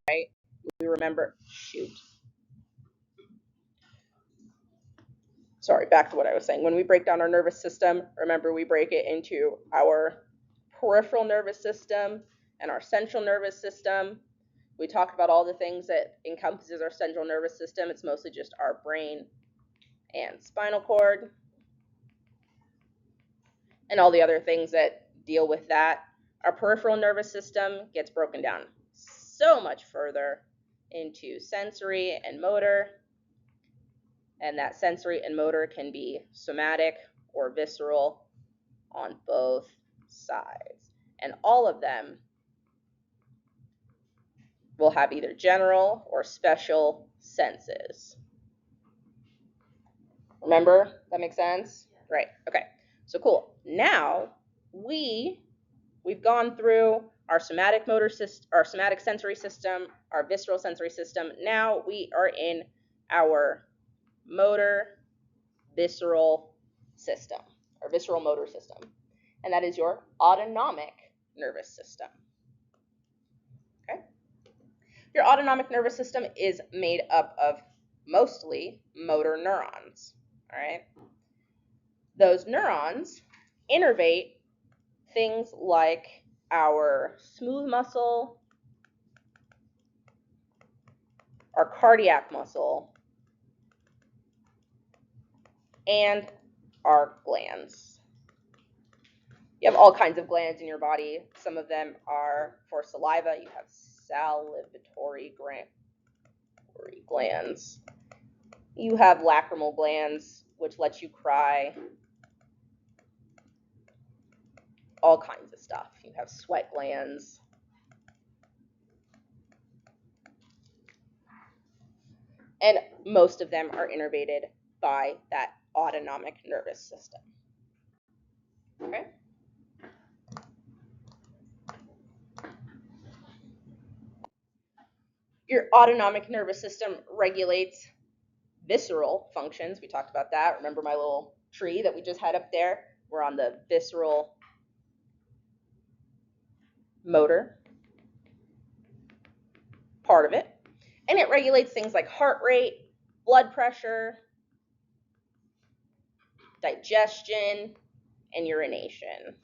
right? We remember, sorry, back to what I was saying. When we break down our nervous system, remember we break it into our peripheral nervous system and our central nervous system. We talked about all the things that encompasses our central nervous system. It's mostly just our brain and spinal cord and all the other things that deal with that. Our peripheral nervous system gets broken down so much further into sensory and motor, and that sensory and motor can be somatic or visceral on both sides. And all of them will have either general or special senses. Remember? That makes sense? Right. Okay. So cool. Now we've gone through our somatic motor system, our somatic sensory system, our visceral sensory system. Now we are in our motor visceral system, or visceral motor system. And that is your autonomic nervous system. Okay? Your autonomic nervous system is made up of mostly motor neurons. All right? Those neurons innervate things like our smooth muscle, our cardiac muscle, and our glands. You have all kinds of glands in your body. Some of them are for saliva. You have salivatory glands. You have lacrimal glands, which let you cry. All kinds of stuff. You have sweat glands. And most of them are innervated by that autonomic nervous system. Okay? Your autonomic nervous system regulates visceral functions. We talked about that. Remember my little tree that we just had up there? We're on the visceral motor part of it. And it regulates things like heart rate, blood pressure, digestion, and urination.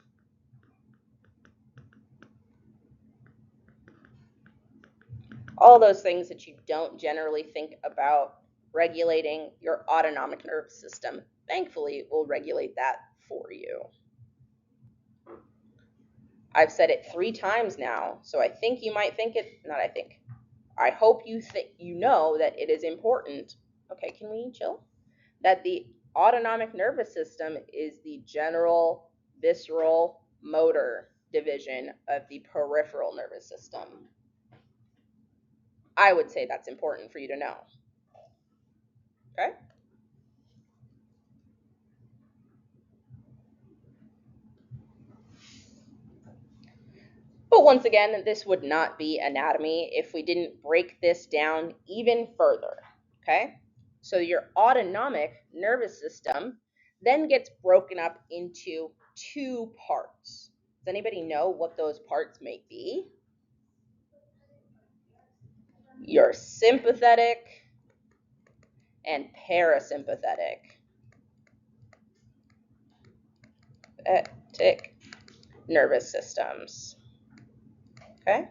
All those things that you don't generally think about regulating your autonomic nervous system, thankfully, will regulate that for you. I've said it 3 times now, so I think you might think it, not I think, I hope you know that it is important. Okay, can we chill? That the autonomic nervous system is the general visceral motor division of the peripheral nervous system. I would say that's important for you to know. Okay? But once again, this would not be anatomy if we didn't break this down even further. Okay? So your autonomic nervous system then gets broken up into 2 parts. Does anybody know what those parts may be? Your sympathetic and parasympathetic nervous systems. Okay?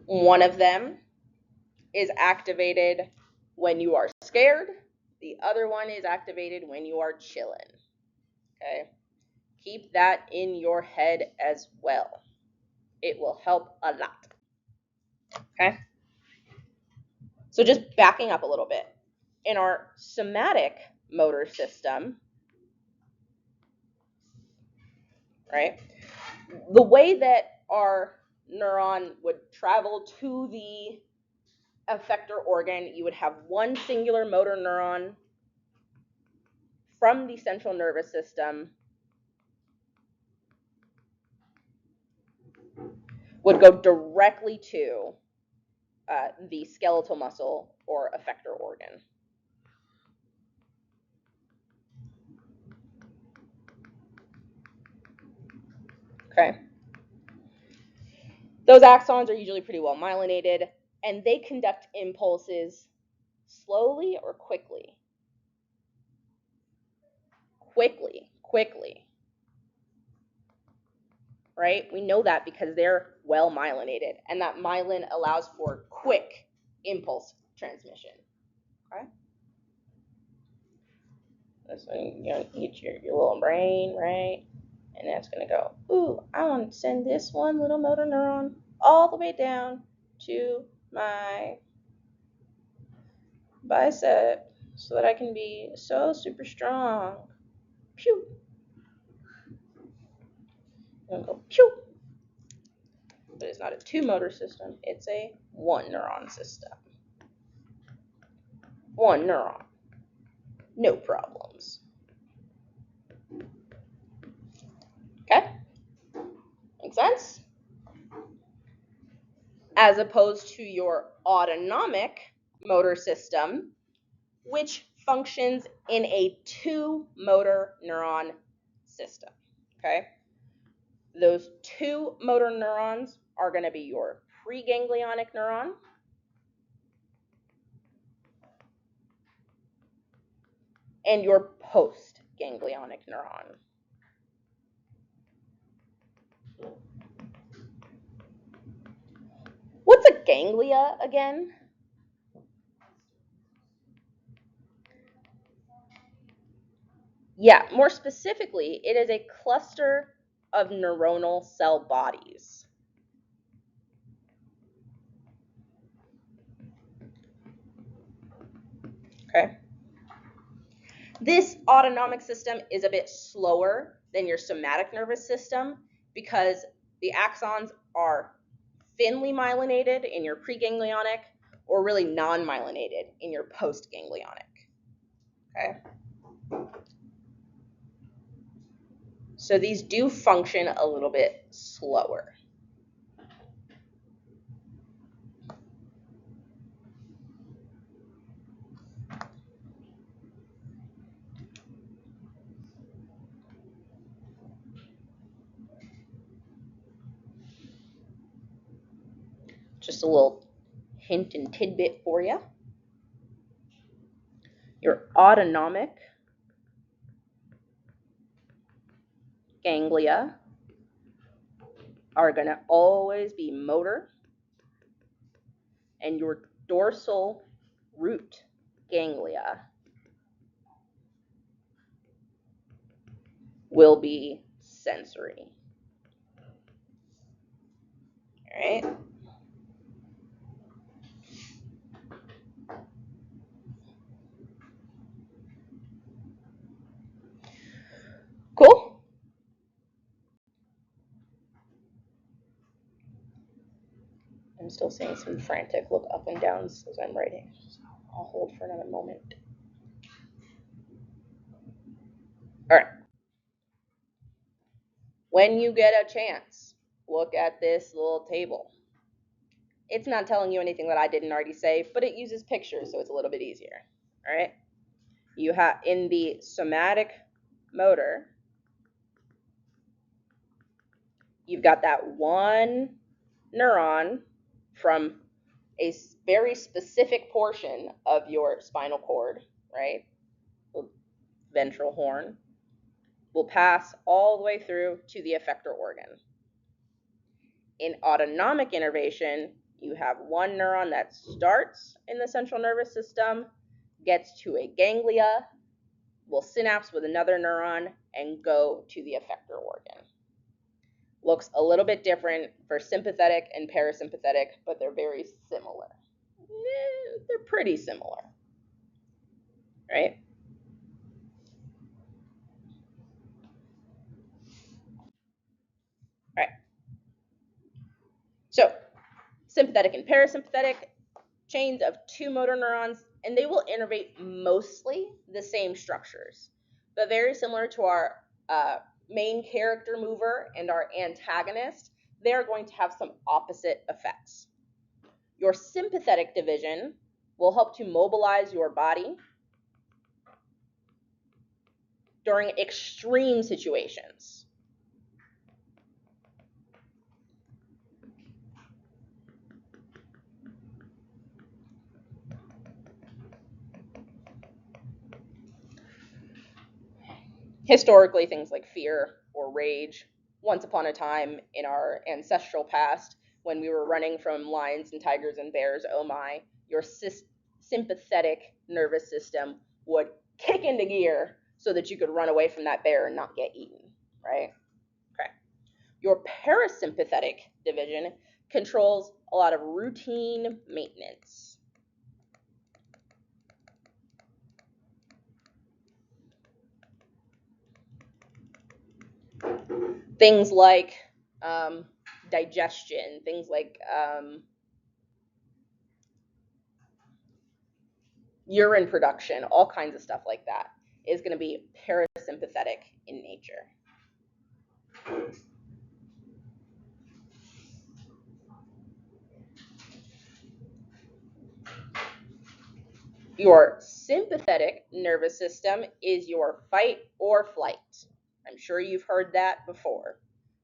One of them is activated when you are scared. The other one is activated when you are chilling. Okay? Keep that in your head as well. It will help a lot. Okay? So just backing up a little bit. In our somatic motor system, right? The way that our neuron would travel to the effector organ, you would have one singular motor neuron from the central nervous system would go directly to the skeletal muscle or effector organ. Okay. Those axons are usually pretty well myelinated, and they conduct impulses slowly or quickly. Quickly. Right? We know that because they're well myelinated, and that myelin allows for quick impulse transmission. Okay? That's when you're going to eat your little brain, right? And that's going to go, ooh, I want to send this one little motor neuron all the way down to my bicep so that I can be so super strong. Pew. I'm going to go, pew. But it's not a two motor system, it's a one neuron system. One neuron. No problems. Okay? Make sense? As opposed to your autonomic motor system, which functions in a two motor neuron system. Okay? Those two motor neurons are going to be your preganglionic neuron and your postganglionic neuron. What's a ganglia again? Yeah, more specifically, it is a cluster of neuronal cell bodies. Okay. This autonomic system is a bit slower than your somatic nervous system because the axons are thinly myelinated in your preganglionic or really non-myelinated in your postganglionic. Okay. So these do function a little bit slower. Just a little hint and tidbit for you. Your autonomic ganglia are going to always be motor, and your dorsal root ganglia will be sensory. All right? Cool? I'm still seeing some frantic look up and downs as I'm writing. So I'll hold for another moment. All right. When you get a chance, look at this little table. It's not telling you anything that I didn't already say, but it uses pictures, so it's a little bit easier. All right? You have in the somatic motor, you've got that one neuron from a very specific portion of your spinal cord, right? The ventral horn will pass all the way through to the effector organ. In autonomic innervation, you have one neuron that starts in the central nervous system, gets to a ganglia, will synapse with another neuron, and go to the effector organ. Looks a little bit different for sympathetic and parasympathetic, but they're very similar. They're pretty similar, right? All right. So, sympathetic and parasympathetic chains of two motor neurons, and they will innervate mostly the same structures, but very similar to our main character mover and our antagonist, they're going to have some opposite effects. Your sympathetic division will help to mobilize your body during extreme situations. Historically, things like fear or rage. Once upon a time in our ancestral past, when we were running from lions and tigers and bears, oh my, your sympathetic nervous system would kick into gear so that you could run away from that bear and not get eaten, right? Okay. Your parasympathetic division controls a lot of routine maintenance. Things like digestion, things like urine production, all kinds of stuff like that is going to be parasympathetic in nature. Your sympathetic nervous system is your fight or flight. I'm sure you've heard that before.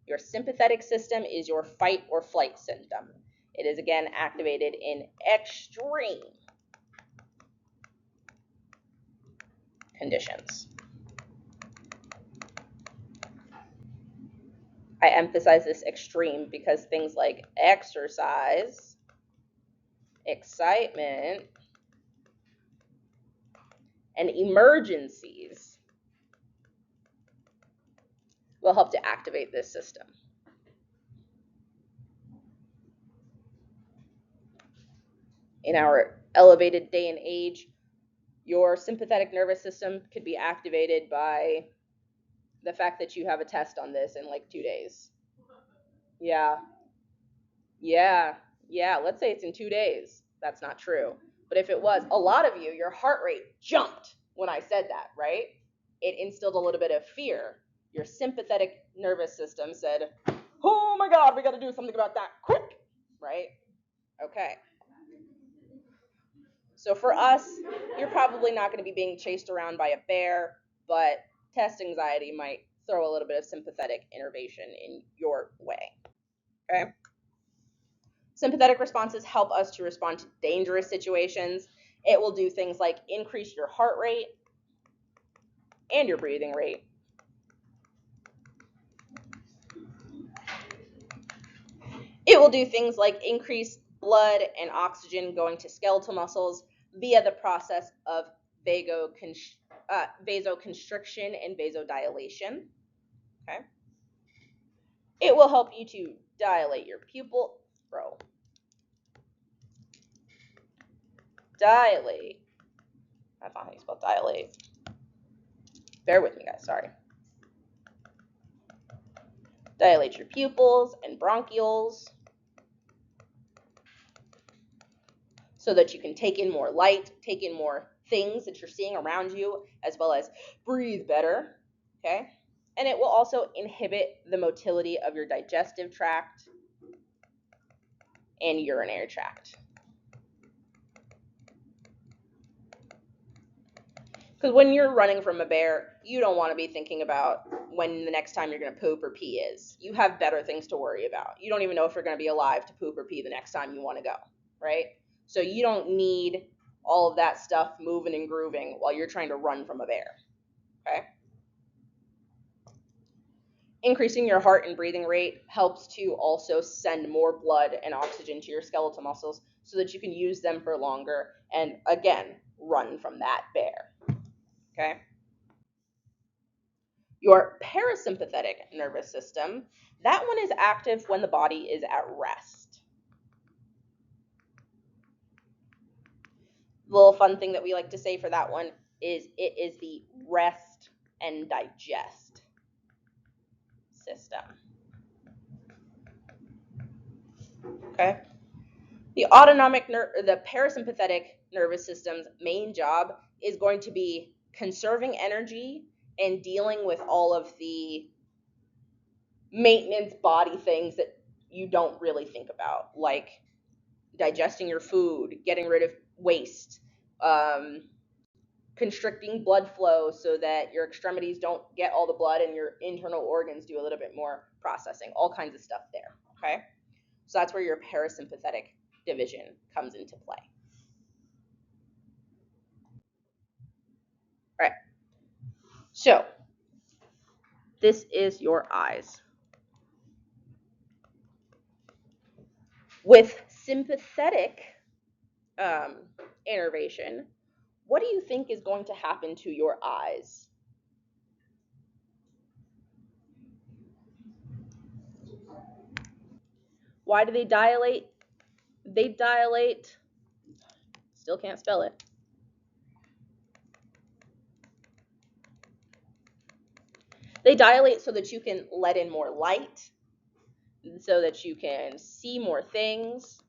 Your sympathetic system is your fight or flight system. It is again activated in extreme conditions. I emphasize this extreme because things like exercise, excitement, and emergencies will help to activate this system. In our elevated day and age, your sympathetic nervous system could be activated by the fact that you have a test on this in like 2 days. Yeah. Yeah. Let's say it's in 2 days. That's not true. But if it was, a lot of you, your heart rate jumped when I said that, right? It instilled a little bit of fear. Your sympathetic nervous system said, oh my God, we got to do something about that quick, right? Okay. So for us, you're probably not going to be being chased around by a bear, but test anxiety might throw a little bit of sympathetic innervation in your way. Okay? Sympathetic responses help us to respond to dangerous situations. It will do things like increase your heart rate and your breathing rate. It will do things like increase blood and oxygen going to skeletal muscles via the process of vasoconstriction and vasodilation. Okay. It will help you to dilate your pupil. Dilate. That's not how you spell dilate. Bear with me, guys. Sorry. Dilate your pupils and bronchioles so that you can take in more light, take in more things that you're seeing around you, as well as breathe better. Okay. And it will also inhibit the motility of your digestive tract and urinary tract. Because when you're running from a bear, you don't want to be thinking about when the next time you're going to poop or pee is. You have better things to worry about. You don't even know if you're going to be alive to poop or pee the next time you want to go, right? So you don't need all of that stuff moving and grooving while you're trying to run from a bear, okay? Increasing your heart and breathing rate helps to also send more blood and oxygen to your skeletal muscles so that you can use them for longer and, again, run from that bear. Okay? Your parasympathetic nervous system, that one is active when the body is at rest. The little fun thing that we like to say for that one is it is the rest and digest system. Okay? The parasympathetic nervous system's main job is going to be conserving energy and dealing with all of the maintenance body things that you don't really think about, like digesting your food, getting rid of waste, constricting blood flow so that your extremities don't get all the blood and your internal organs do a little bit more processing, all kinds of stuff there. Okay? So that's where your parasympathetic division comes into play. All right. So This is your eyes. With sympathetic innervation, what do you think is going to happen to your eyes? Why do they dilate? They dilate, still can't spell it. They dilate so that you can let in more light, so that you can see more things.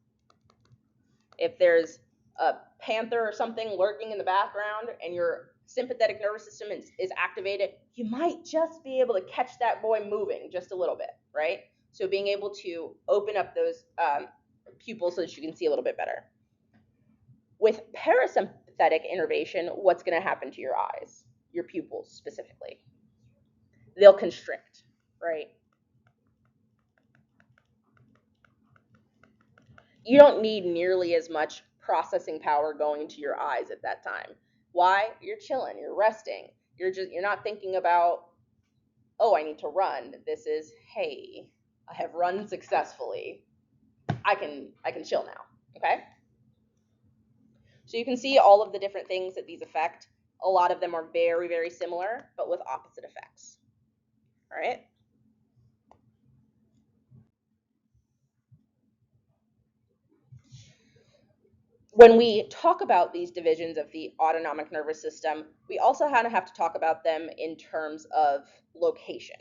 If there's a panther or something lurking in the background and your sympathetic nervous system is activated, you might just be able to catch that boy moving just a little bit, right? So being able to open up those pupils so that you can see a little bit better. With parasympathetic innervation, what's going to happen to your eyes, your pupils specifically? They'll constrict, right? You don't need nearly as much processing power going to your eyes at that time. Why? You're chilling, you're resting. You're not thinking about, oh, I need to run. This is, hey, I have run successfully. I can chill now. Okay? So you can see all of the different things that these affect. A lot of them are very, very similar, but with opposite effects. All right? When we talk about these divisions of the autonomic nervous system, we also kind of have to talk about them in terms of location.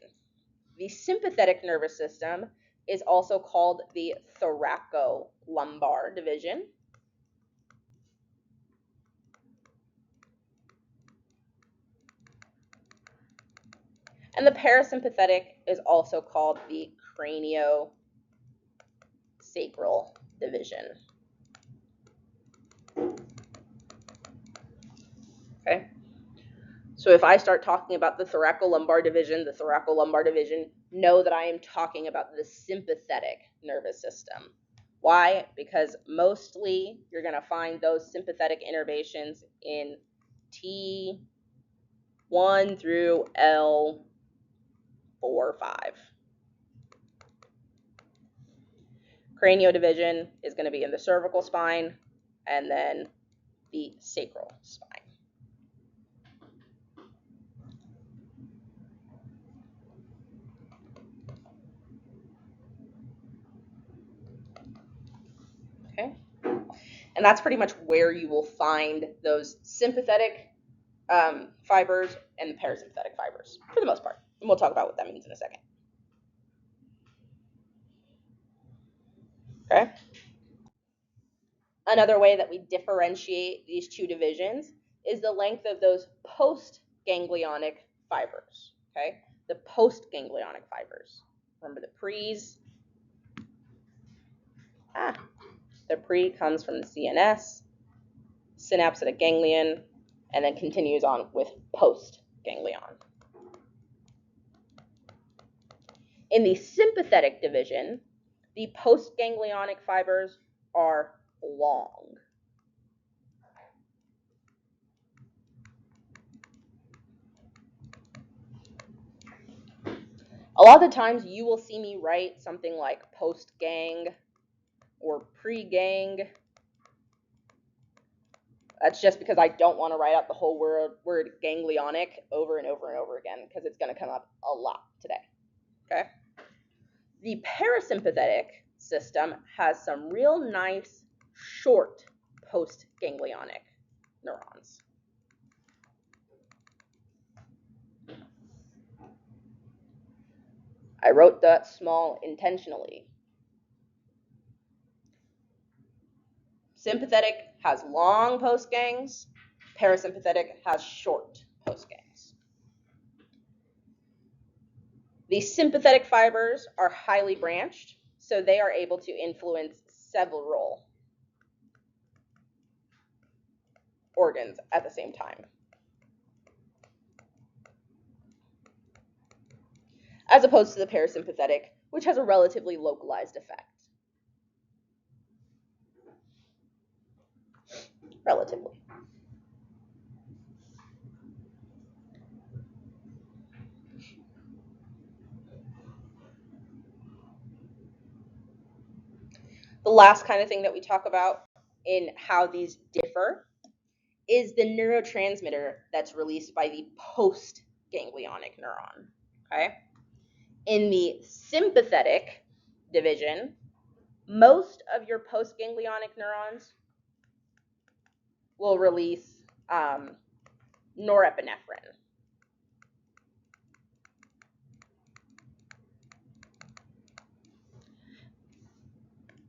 The sympathetic nervous system is also called the thoracolumbar division. And the parasympathetic is also called the craniosacral division. Okay? So if I start talking about the thoracolumbar division, know that I am talking about the sympathetic nervous system. Why? Because mostly you're going to find those sympathetic innervations in T1 through L4 or 5. Cranial division is going to be in the cervical spine and then the sacral spine. Okay? And that's pretty much where you will find those sympathetic fibers and the parasympathetic fibers, for the most part. And we'll talk about what that means in a second. Okay? Another way that we differentiate these two divisions is the length of those postganglionic fibers. Okay? The postganglionic fibers. Remember the pre's? The pre comes from the CNS, synapse at a ganglion, and then continues on with postganglion. In the sympathetic division, the postganglionic fibers are long. A lot of the times you will see me write something like post-gang or pre-gang. That's just because I don't want to write out the whole word ganglionic over and over and over again, because it's going to come up a lot today. Okay? The parasympathetic system has some real nice short postganglionic neurons. I wrote that small intentionally. Sympathetic has long postgangs, parasympathetic has short postgangs. The sympathetic fibers are highly branched, so they are able to influence several organs at the same time, as opposed to the parasympathetic, which has a relatively localized effect. Relatively. The last kind of thing that we talk about in how these differ is the neurotransmitter that's released by the postganglionic neuron. Okay? In the sympathetic division, most of your postganglionic neurons will release norepinephrine.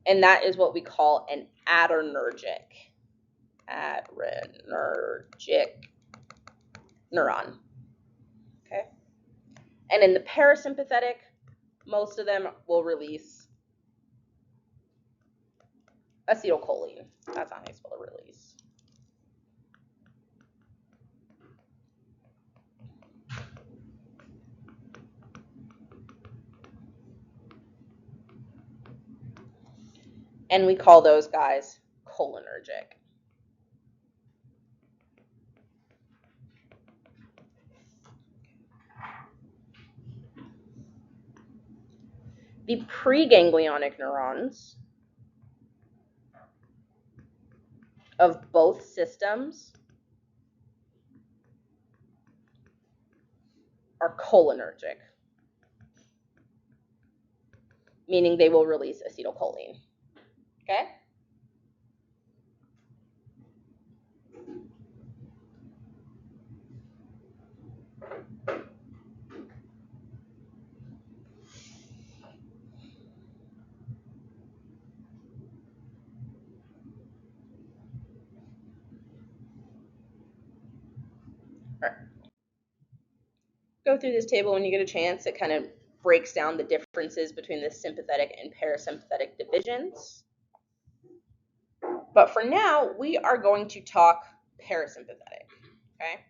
And that is what we call an adrenergic neuron. Okay? And in the parasympathetic, most of them will release acetylcholine. That's not how you spell the release. And we call those guys cholinergic. The preganglionic neurons of both systems are cholinergic, meaning they will release acetylcholine. Okay? All right. Go through this table when you get a chance. It kind of breaks down the differences between the sympathetic and parasympathetic divisions. But for now, we are going to talk parasympathetic. Okay?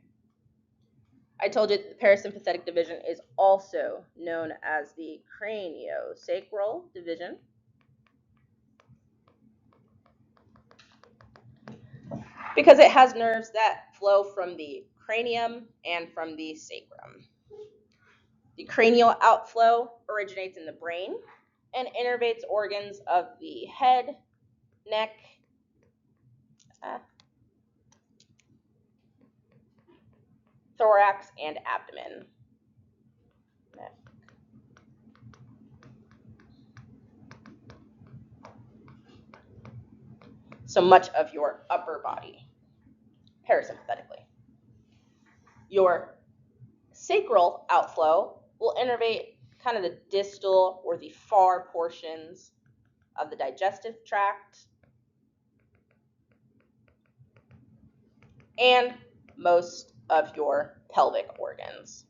I told you that the parasympathetic division is also known as the craniosacral division. Because it has nerves that flow from the cranium and from the sacrum. The cranial outflow originates in the brain and innervates organs of the head, neck, thorax, and abdomen. So much of your upper body, parasympathetically. Your sacral outflow will innervate kind of the distal or the far portions of the digestive tract and most of your pelvic organs.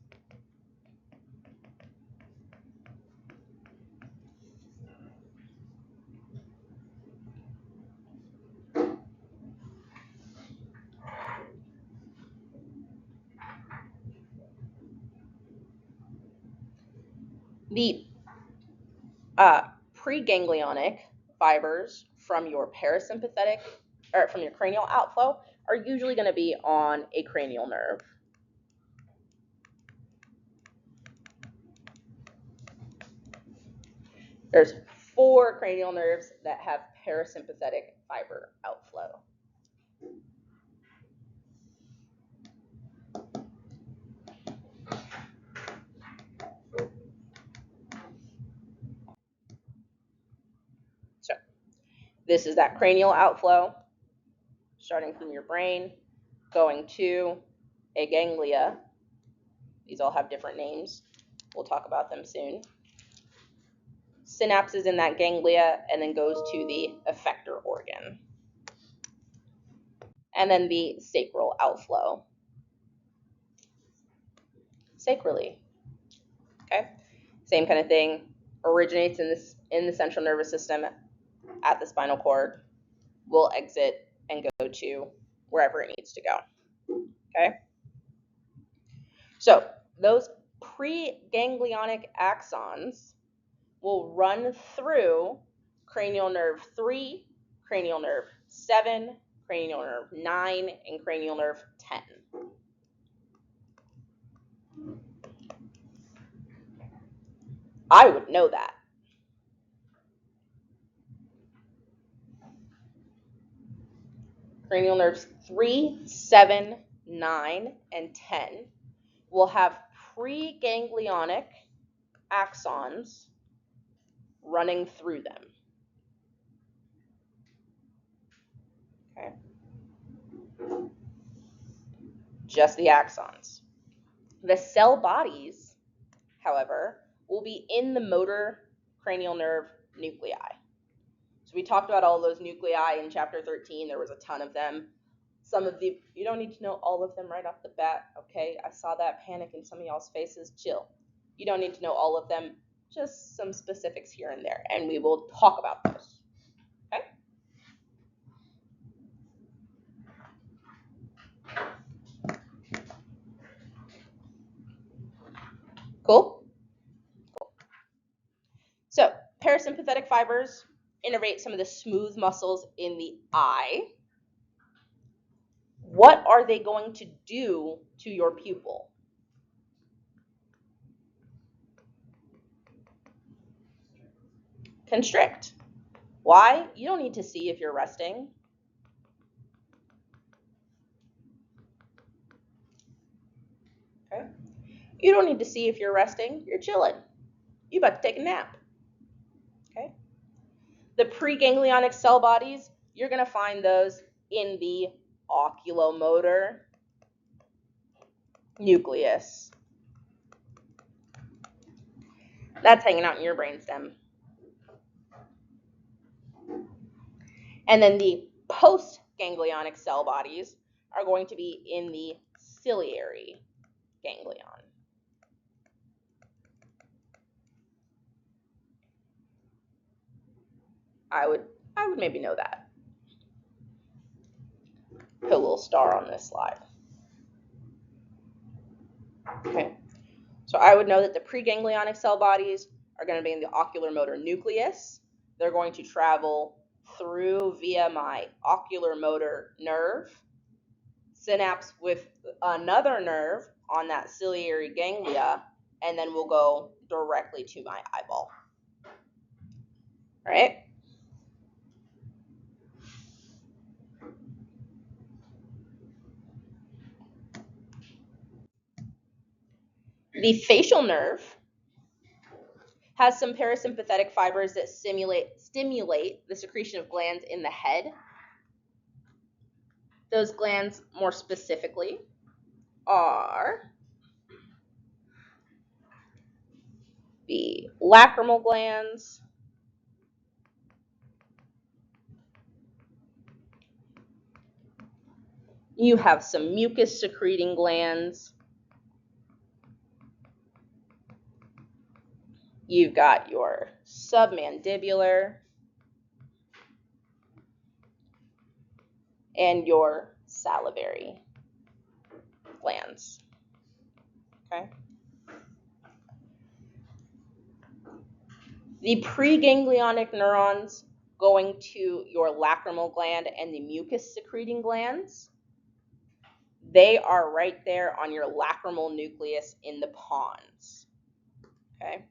The preganglionic fibers from your parasympathetic or from your cranial outflow are usually going to be on a cranial nerve. There's 4 cranial nerves that have parasympathetic fiber outflow. So this is that cranial outflow, starting from your brain, going to a ganglia. These all have different names. We'll talk about them soon. Synapses in that ganglia, and then goes to the effector organ. And then the sacral outflow. Sacrally. Okay? Same kind of thing. Originates in the central nervous system at the spinal cord, will exit and go to wherever it needs to go. Okay? So those preganglionic axons will run through cranial nerve 3, cranial nerve 7, cranial nerve 9, and cranial nerve 10. I would know that. cranial nerves 3, 7, 9, and 10 will have preganglionic axons running through them. Okay. Just the axons. The cell bodies, however, will be in the motor cranial nerve nuclei. So we talked about all those nuclei in chapter 13. There was a ton of them. Some of the, you don't need to know all of them right off the bat, okay? I saw that panic in some of y'all's faces. Chill. You don't need to know all of them, just some specifics here and there, and we will talk about those, okay? Cool? Cool. So, parasympathetic fibers innervate some of the smooth muscles in the eye. What are they going to do to your pupil? Constrict. Why? You don't need to see if you're resting. Okay. You don't need to see if you're resting. You're chilling. You about to take a nap. Okay. The preganglionic cell bodies, you're going to find those in the oculomotor nucleus. That's hanging out in your brainstem. And then the postganglionic cell bodies are going to be in the ciliary ganglion. I would maybe know that. Put a little star on this slide. Okay. So I would know that the preganglionic cell bodies are going to be in the ocular motor nucleus. They're going to travel through via my ocular motor nerve, synapse with another nerve on that ciliary ganglia, and then we'll go directly to my eyeball. All right? The facial nerve has some parasympathetic fibers that stimulate the secretion of glands in the head. Those glands, more specifically, are the lacrimal glands, you have some mucus secreting glands, you've got your submandibular, and your salivary glands. Okay. The preganglionic neurons going to your lacrimal gland and the mucus secreting glands, they are right there on your lacrimal nucleus in the pons. Okay.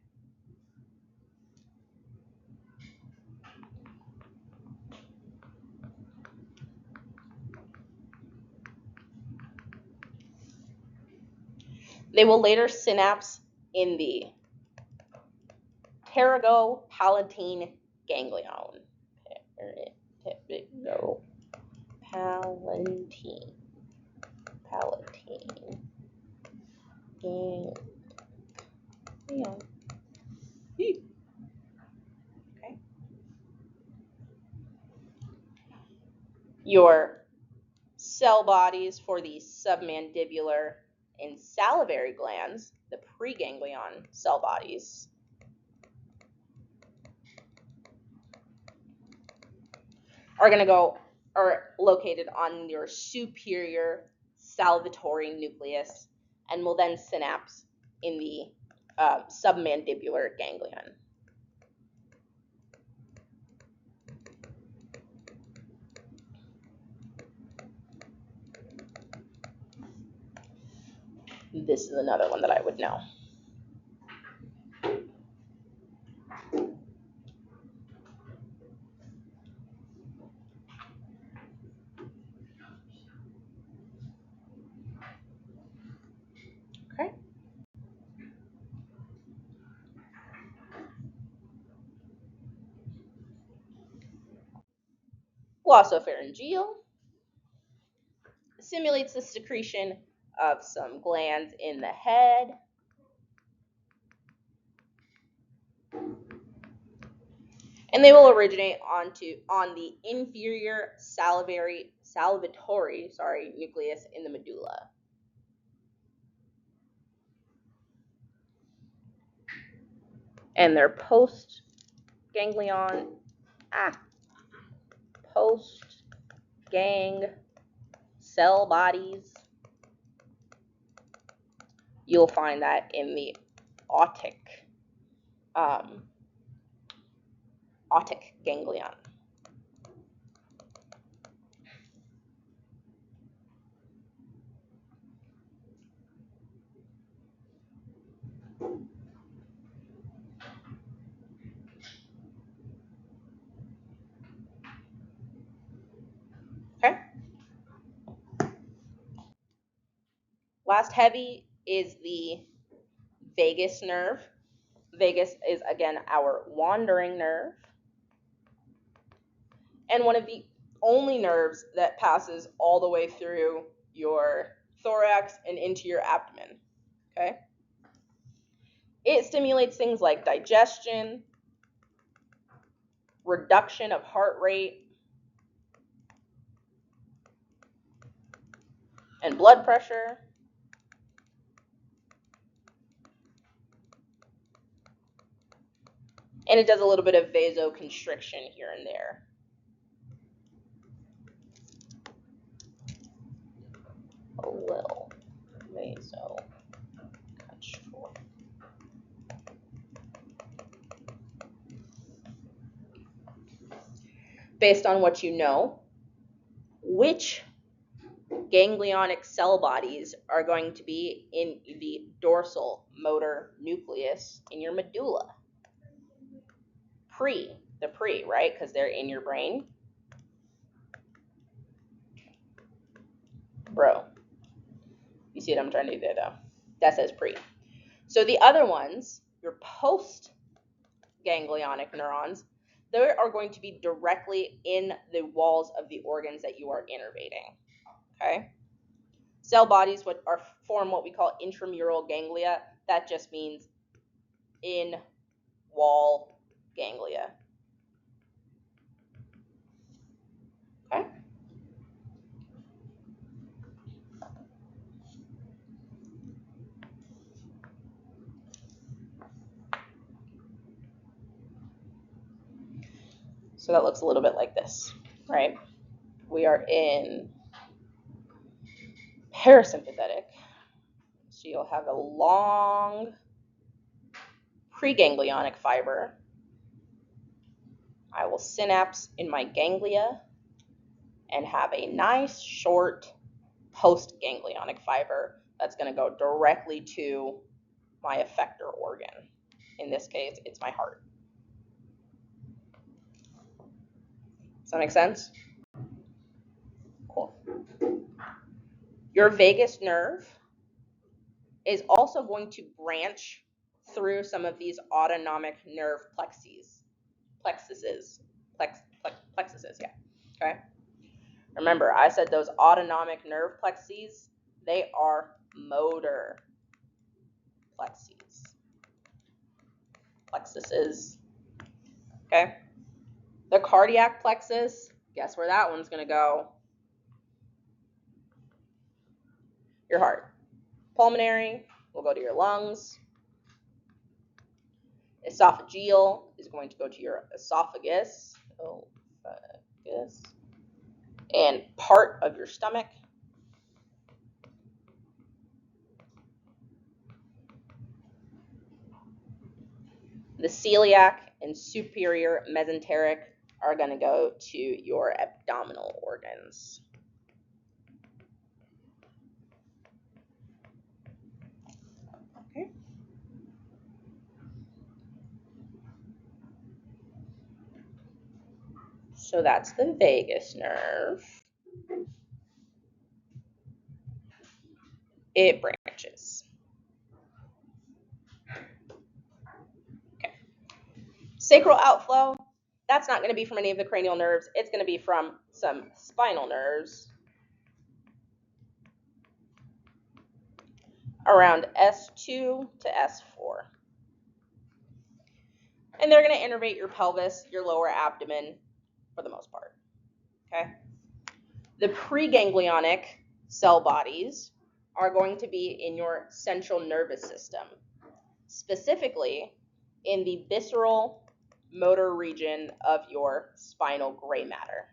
They will later synapse in the pterygopalatine ganglion. Pterygopalatine. Palatine. Ganglion. Okay. Your cell bodies for the submandibular and salivary glands, the preganglion cell bodies, are located on your superior salivatory nucleus and will then synapse in the submandibular ganglion. This is another one that I would know. Glossopharyngeal simulates the secretion of some glands in the head. And they will originate on the inferior salivatory nucleus in the medulla. And their post-gang cell bodies, you'll find that in the otic ganglion. Okay. Last heavy is the vagus nerve. Vagus is, again, our wandering nerve, and one of the only nerves that passes all the way through your thorax and into your abdomen. Okay? It stimulates things like digestion, reduction of heart rate, and blood pressure. And it does a little bit of vasoconstriction here and there. A little vasoconstriction. Based on what you know, which ganglionic cell bodies are going to be in the dorsal motor nucleus in your medulla? The pre, right? Because they're in your brain. Bro, you see what I'm trying to do there, though? That says pre. So the other ones, your post-ganglionic neurons, they are going to be directly in the walls of the organs that you are innervating. Okay? Cell bodies form what we call intramural ganglia. That just means in-wall ganglia. Okay? So that looks a little bit like this, right? We are in parasympathetic. So you'll have a long preganglionic fiber. I will synapse in my ganglia and have a nice short postganglionic fiber that's going to go directly to my effector organ. In this case, it's my heart. Does that make sense? Cool. Your vagus nerve is also going to branch through some of these autonomic nerve plexuses, yeah, okay? Remember, I said those autonomic nerve plexuses, they are motor plexuses, okay? The cardiac plexus, guess where that one's gonna go? Your heart. Pulmonary will go to your lungs. Esophageal is going to go to your esophagus. And part of your stomach. The celiac and superior mesenteric are going to go to your abdominal organs. Okay. So that's the vagus nerve. It branches. Okay. Sacral outflow That's not going to be from any of the cranial nerves. It's going to be from some spinal nerves around S2 to S4. And they're going to innervate your pelvis, your lower abdomen, for the most part. Okay? The preganglionic cell bodies are going to be in your central nervous system, specifically in the visceral motor region of your spinal gray matter.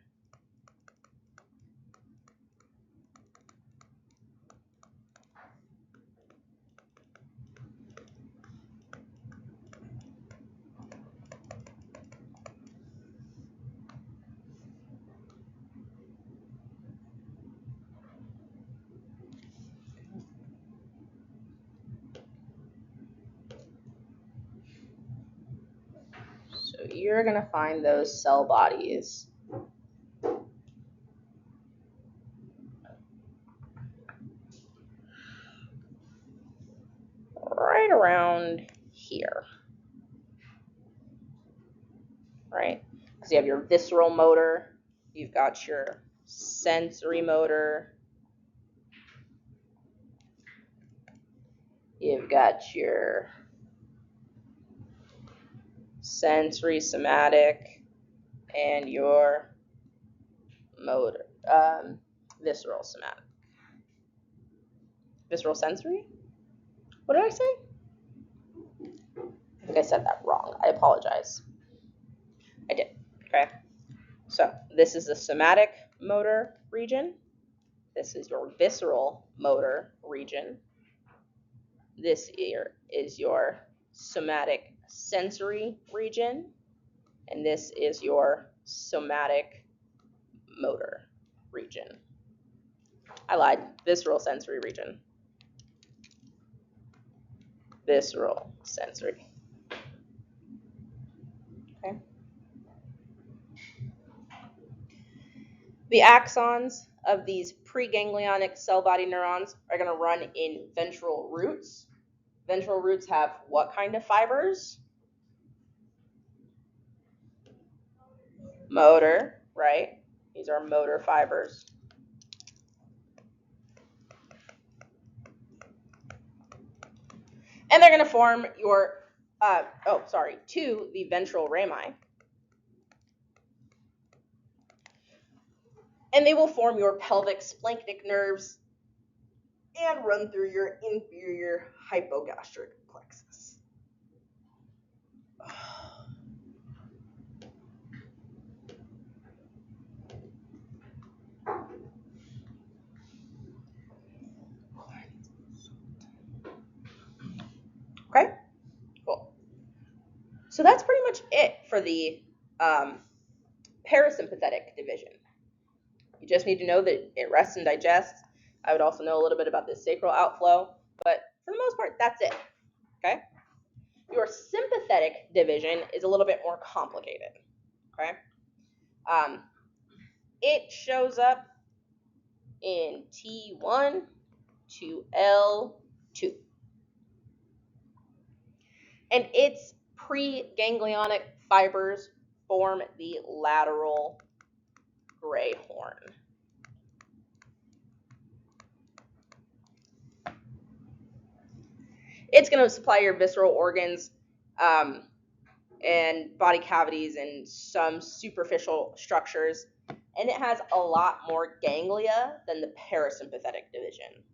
So you're going to find those cell bodies right around here, right? Because you have your visceral motor, you've got your sensory motor, you've got your sensory somatic, and your motor, visceral somatic. Visceral sensory? What did I say? I think I said that wrong. I apologize. I did. Okay. So this is the somatic motor region. This is your visceral motor region. This here is your somatic sensory region. And this is your somatic motor region. I lied. Visceral sensory region. Visceral sensory. Okay. The axons of these preganglionic cell body neurons are going to run in ventral roots. Ventral roots have what kind of fibers? Motor, right? These are motor fibers. And they're going to form your, to the ventral rami. And they will form your pelvic splanchnic nerves and run through your inferior hypogastric plexus. Okay, cool. So that's pretty much it for the parasympathetic division. You just need to know that it rests and digests. I would also know a little bit about the sacral outflow, but for the most part, that's it. Okay. Your sympathetic division is a little bit more complicated. Okay. It shows up in T1 to L2. And its preganglionic fibers form the lateral gray horn. It's going to supply your visceral organs and body cavities and some superficial structures. And it has a lot more ganglia than the parasympathetic division.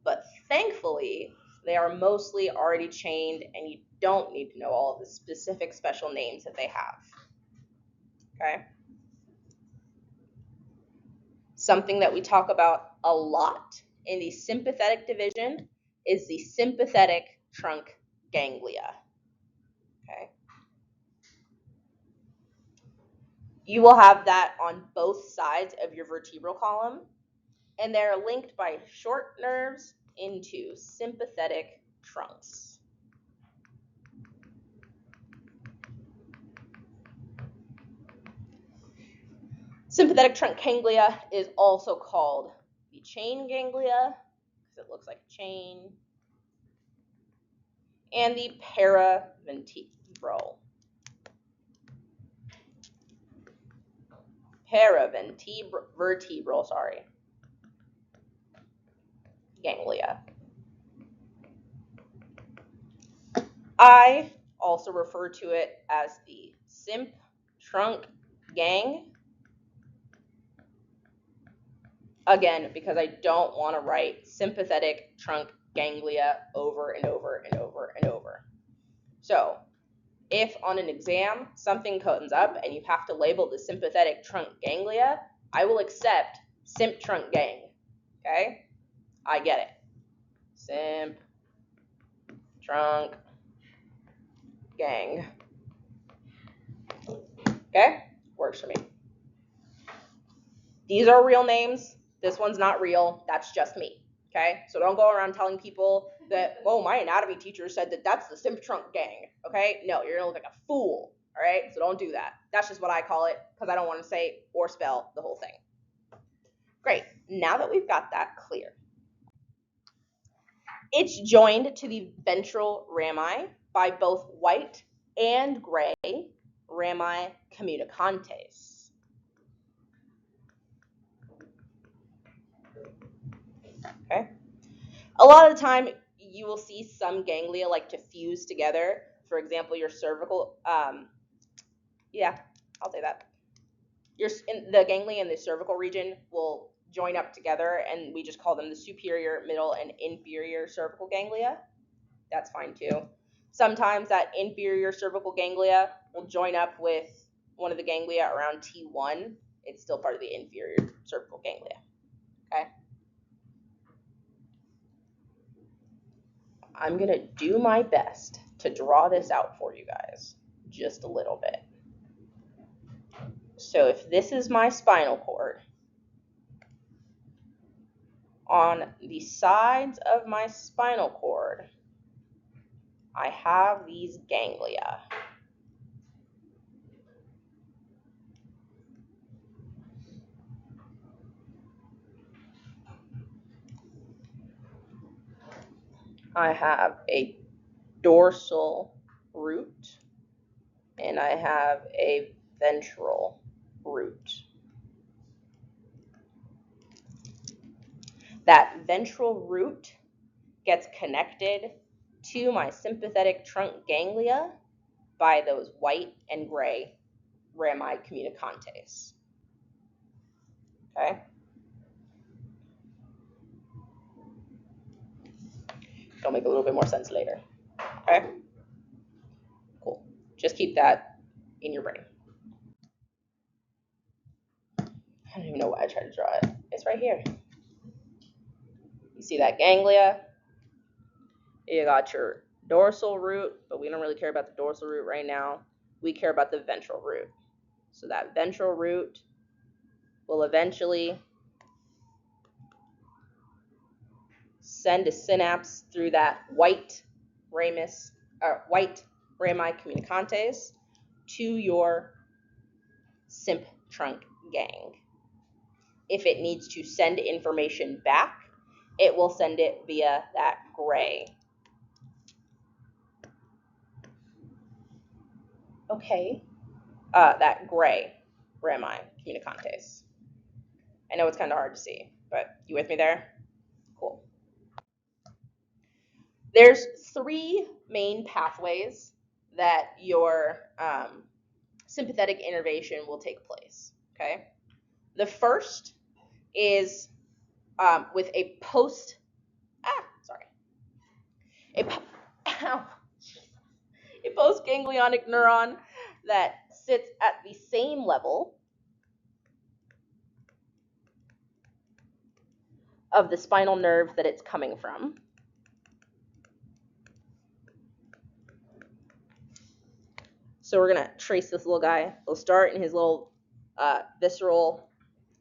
But thankfully, they are mostly already chained, and you don't need to know all of the specific special names that they have. Okay? Something that we talk about a lot in the sympathetic division is the sympathetic trunk ganglia. Okay? You will have that on both sides of your vertebral column, and they're linked by short nerves into sympathetic trunks. Sympathetic trunk ganglia is also called the chain ganglia, because it looks like a chain, and the paravertebral. paravertebral, ganglia. I also refer to it as the simp trunk gang. Again, because I don't want to write sympathetic trunk ganglia over and over and over and over. So if on an exam something comes up and you have to label the sympathetic trunk ganglia, I will accept simp trunk gang. Okay? I get it. Simp trunk gang. Okay? Works for me. These are real names. This one's not real. That's just me. Okay? So don't go around telling people that, oh, my anatomy teacher said that that's the simp trunk gang. Okay? No, you're gonna look like a fool. All right? So don't do that. That's just what I call it because I don't want to say or spell the whole thing. Great. Now that we've got that clear, it's joined to the ventral rami by both white and gray rami communicantes. Okay? A lot of the time, you will see some ganglia like to fuse together. For example, your cervical, yeah, I'll say that. The ganglia in the cervical region will join up together, and we just call them the superior, middle, and inferior cervical ganglia. That's fine too. Sometimes that inferior cervical ganglia will join up with one of the ganglia around T1. It's still part of the inferior cervical ganglia. Okay? I'm going to do my best to draw this out for you guys just a little bit. So if this is my spinal cord, on the sides of my spinal cord, I have these ganglia. I have a dorsal root, and I have a ventral root. That ventral root gets connected to my sympathetic trunk ganglia by those white and gray rami communicantes. Okay? It'll make a little bit more sense later. Okay? Cool. Just keep that in your brain. I don't even know why I tried to draw it. It's right here. You see that ganglia? You got your dorsal root, but we don't really care about the dorsal root right now. We care about the ventral root. So that ventral root will eventually send a synapse through that white rami communicantes to your simp trunk gang. If it needs to send information back, it will send it via that gray. Okay. That gray rami communicantes. I know it's kind of hard to see, but you with me there? Cool. There's 3 main pathways that your sympathetic innervation will take place. Okay. The first is with a postganglionic neuron that sits at the same level of the spinal nerve that it's coming from. So we're going to trace this little guy. We'll start in his little visceral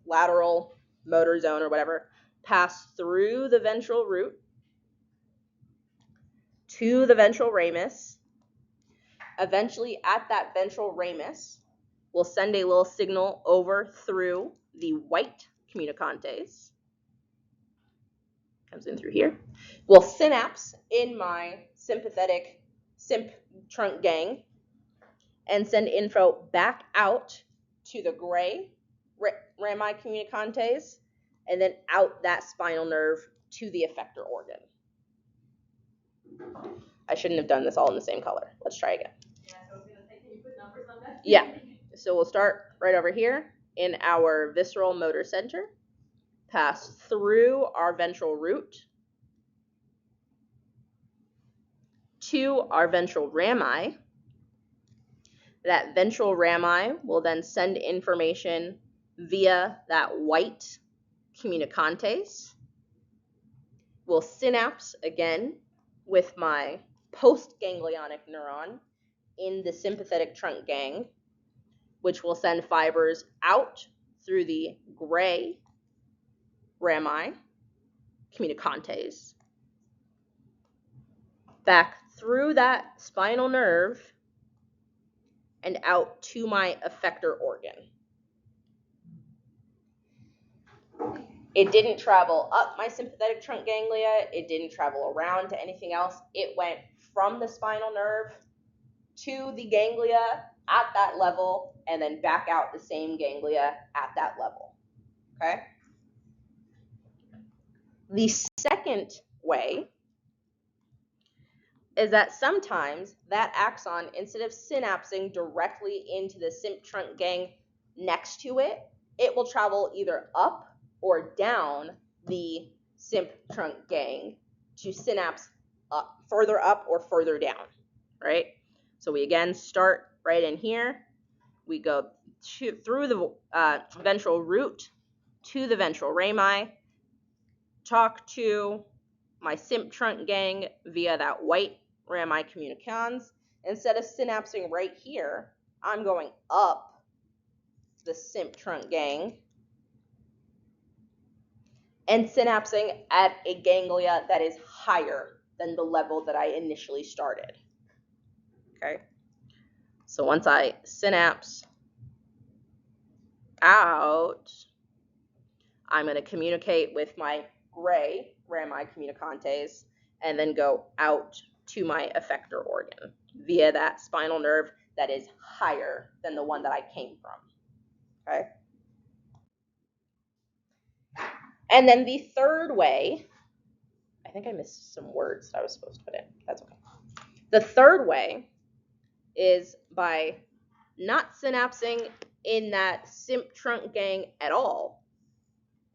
lateral motor zone or whatever, pass through the ventral root to the ventral ramus. Eventually, at that ventral ramus, we'll send a little signal over through the white communicantes. Comes in through here. We'll synapse in my sympathetic simp trunk gang and send info back out to the gray rami communicantes, and then out that spinal nerve to the effector organ. I shouldn't have done this all in the same color. Let's try again. Yeah, I was going to say, can you put numbers on that? Yeah. So we'll start right over here in our visceral motor center, pass through our ventral root to our ventral rami. That ventral rami will then send information via that white communicantes. We'll synapse again with my postganglionic neuron in the sympathetic trunk gang, which will send fibers out through the gray rami communicantes, back through that spinal nerve, and out to my effector organ. It didn't travel up my sympathetic trunk ganglia. It didn't travel around to anything else. It went from the spinal nerve to the ganglia at that level, and then back out the same ganglia at that level. Okay? The second way is that sometimes that axon, instead of synapsing directly into the symp trunk gang next to it, it will travel either up or down the symp trunk gang to synapse further up or further down, right? So we again start right in here. We go through the ventral root to the ventral rami, talk to my symp trunk gang via that white rami communicans. Instead of synapsing right here, I'm going up the symp trunk gang and synapsing at a ganglia that is higher than the level that I initially started. Okay? So once I synapse out, I'm going to communicate with my gray rami communicantes and then go out to my effector organ via that spinal nerve that is higher than the one that I came from. Okay? And then the third way, I think I missed some words that I was supposed to put in. That's okay. The third way is by not synapsing in that symp trunk gang at all,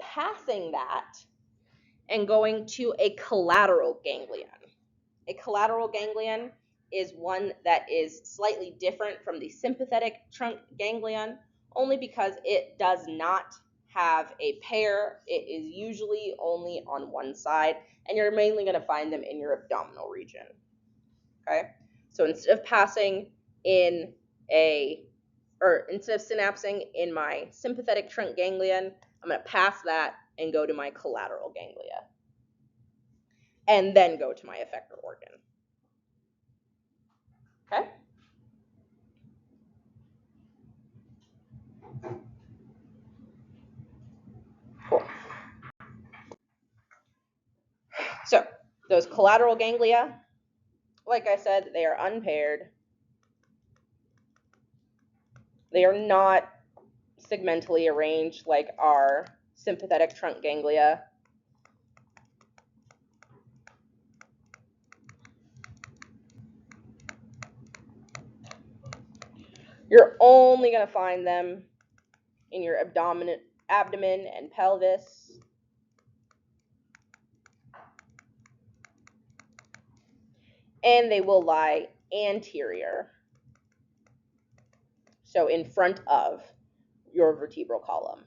passing that and going to a collateral ganglion. A collateral ganglion is one that is slightly different from the sympathetic trunk ganglion, only because it does not have a pair. It is usually only on one side, and you're mainly going to find them in your abdominal region. Okay? So instead of synapsing in my sympathetic trunk ganglion, I'm going to pass that and go to my collateral ganglia, and then go to my effector organ. Okay? Cool. So those collateral ganglia, like I said, they are unpaired. They are not segmentally arranged like our sympathetic trunk ganglia. You're only going to find them in your abdomen and pelvis. And they will lie anterior, so in front of your vertebral column.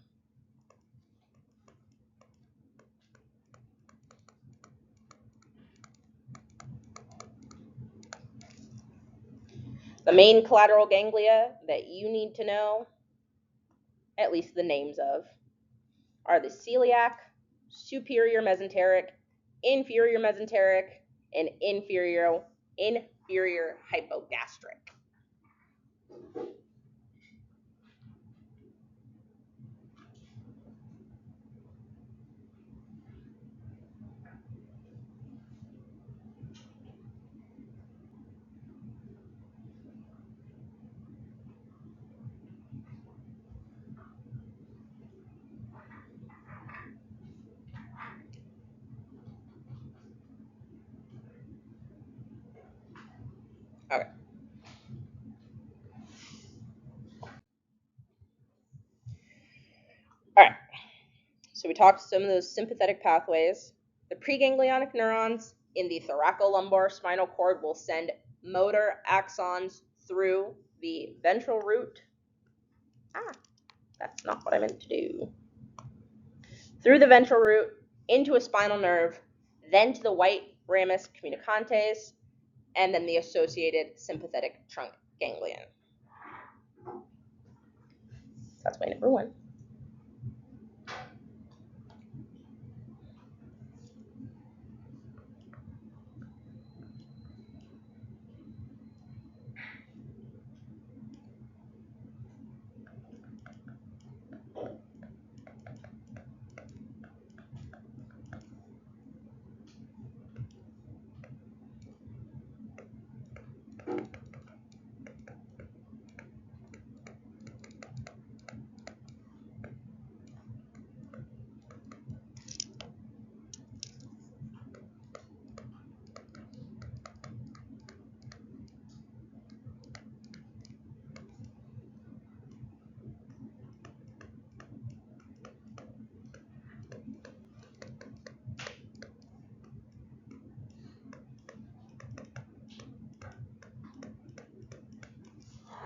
The main collateral ganglia that you need to know, at least the names of, are the celiac, superior mesenteric, inferior mesenteric, and inferior hypogastric. So we talked some of those sympathetic pathways. The preganglionic neurons in the thoracolumbar spinal cord will send motor axons through the ventral root. That's not what I meant to do. Through the ventral root, into a spinal nerve, then to the white ramus communicantes, and then the associated sympathetic trunk ganglion. That's way number 1.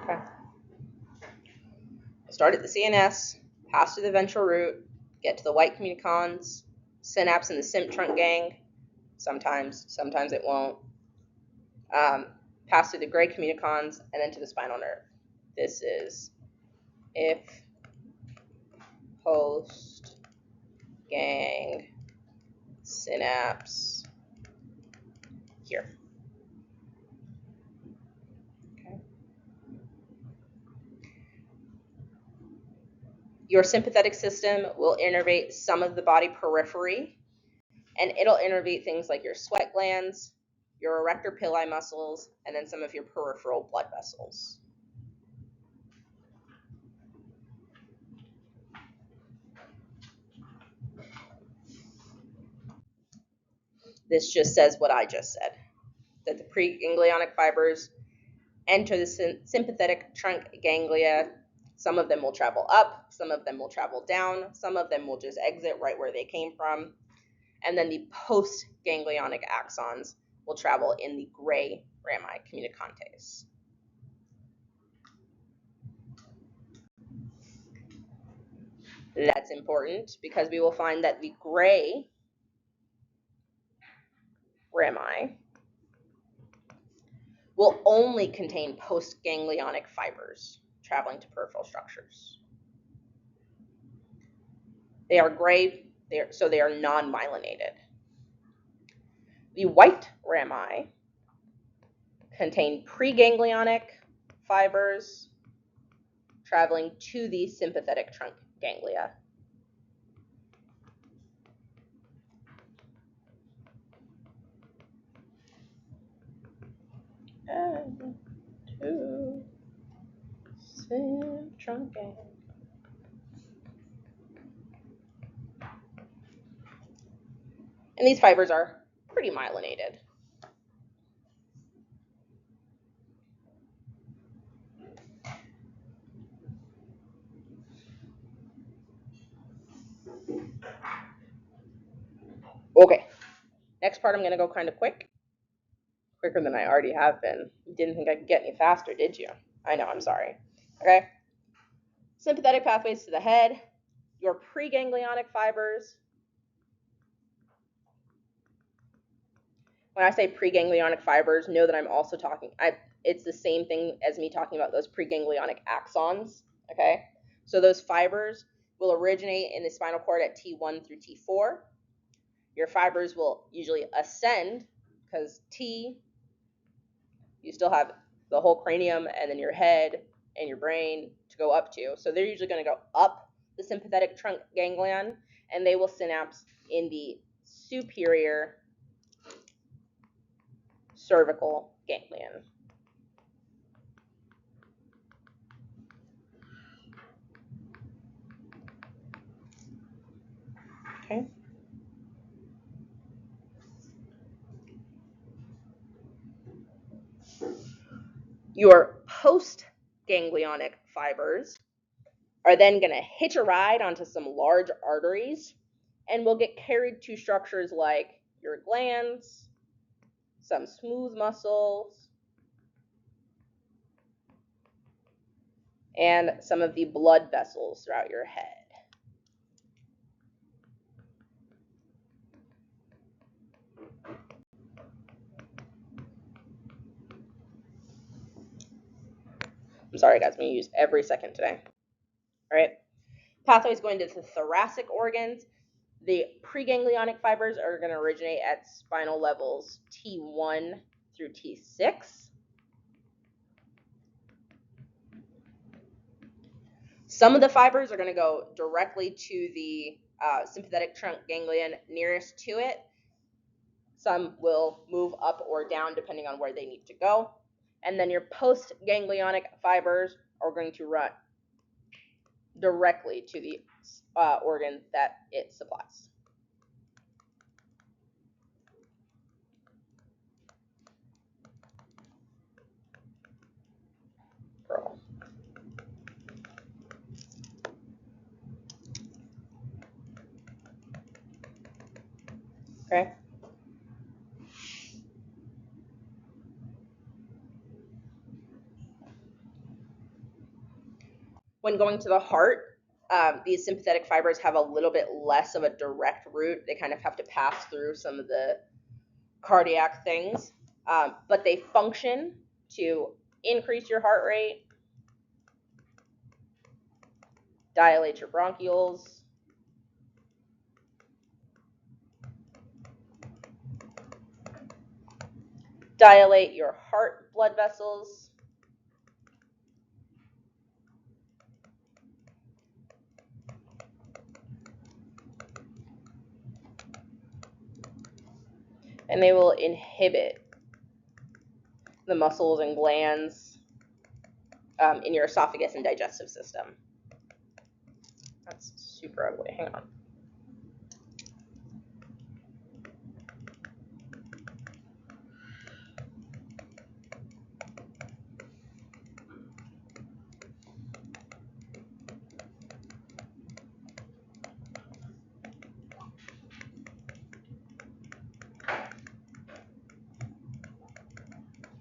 Okay. Start at the CNS, pass through the ventral root, get to the white communicons, synapse in the symp trunk gang. Sometimes it won't. Pass through the gray communicons and then to the spinal nerve. This is if post gang synapse here. Okay. Your sympathetic system will innervate some of the body periphery, and it'll innervate things like your sweat glands, your erector pili muscles, and then some of your peripheral blood vessels. This just says what I just said, that the preganglionic fibers enter the sympathetic trunk ganglia. Some of them will travel up, some of them will travel down, some of them will just exit right where they came from. And then the postganglionic axons will travel in the gray rami communicantes. That's important because we will find that the gray rami will only contain postganglionic fibers traveling to peripheral structures. They are gray, so they are non-myelinated. The white rami contain preganglionic fibers traveling to the sympathetic trunk ganglia. And to symp trunk ganglia. And these fibers are pretty myelinated. Okay, next part I'm going to go kind of quicker than I already have been. You didn't think I could get any faster, did you? I know, I'm sorry. Okay, sympathetic pathways to the head, your preganglionic fibers. When I say preganglionic fibers, know that I'm also talking, it's the same thing as me talking about those preganglionic axons, okay? So those fibers will originate in the spinal cord at T1 through T4. Your fibers will usually ascend because T, you still have the whole cranium and then your head and your brain to go up to. So they're usually going to go up the sympathetic trunk ganglion, and they will synapse in the superior cervical ganglion. Okay. Your postganglionic fibers are then going to hitch a ride onto some large arteries, and will get carried to structures like your glands, some smooth muscles, and some of the blood vessels throughout your head. I'm sorry, guys, I'm going to use every second today. All right. Pathways going to the thoracic organs. The preganglionic fibers are going to originate at spinal levels T1 through T6. Some of the fibers are going to go directly to the sympathetic trunk ganglion nearest to it. Some will move up or down depending on where they need to go. And then your postganglionic fibers are going to run directly to the organ that it supplies. Girl. Okay. When going to the heart, these sympathetic fibers have a little bit less of a direct route. They kind of have to pass through some of the cardiac things, but they function to increase your heart rate, dilate your bronchioles, dilate your heart blood vessels, and they will inhibit the muscles and glands in your esophagus and digestive system. That's super ugly. Hang on.